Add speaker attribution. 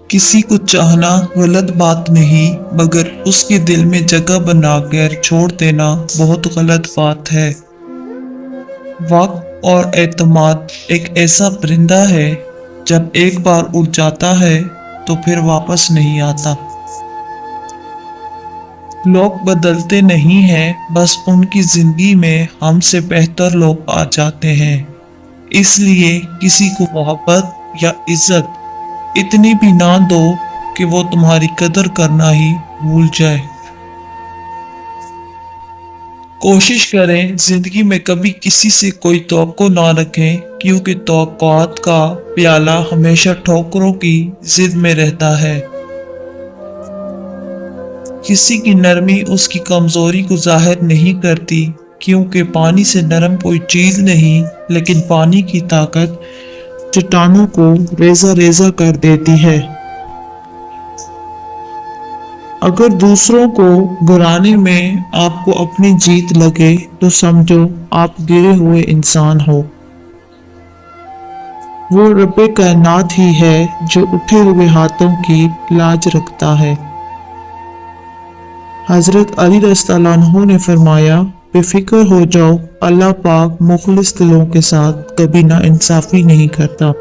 Speaker 1: किसी को चाहना गलत बात नहीं, मगर उसके दिल में जगह बनाकर छोड़ देना बहुत गलत बात है। वक्त और एतमाद एक ऐसा परिंदा है, जब एक बार उड़ जाता है तो फिर वापस नहीं आता। लोग बदलते नहीं हैं, बस उनकी जिंदगी में हमसे बेहतर लोग आ जाते हैं। इसलिए किसी को मोहब्बत या इज्जत इतनी भी ना दो कि वो तुम्हारी कदर करना ही भूल जाए। कोशिश करें जिंदगी में कभी किसी से कोई तवक्को ना रखें, क्योंकि तवक्कुआत का प्याला हमेशा ठोकरों की जिद में रहता है। किसी की नरमी उसकी कमजोरी को जाहिर नहीं करती, क्योंकि पानी से नरम कोई चीज नहीं, लेकिन पानी की ताकत चट्टानों को रेजा रेजा कर देती है। अगर दूसरों को गिराने में आपको अपनी जीत लगे तो समझो आप गिरे हुए इंसान हो। वो रब्बे कायनात ही है जो उठे हुए हाथों की लाज रखता है। हजरत अली रज़ियल्लाहु अन्हु ने फरमाया, बेफिक्र हो जाओ, अल्लाह पाक मुखलिस दिलों के साथ कभी ना इंसाफी नहीं करता।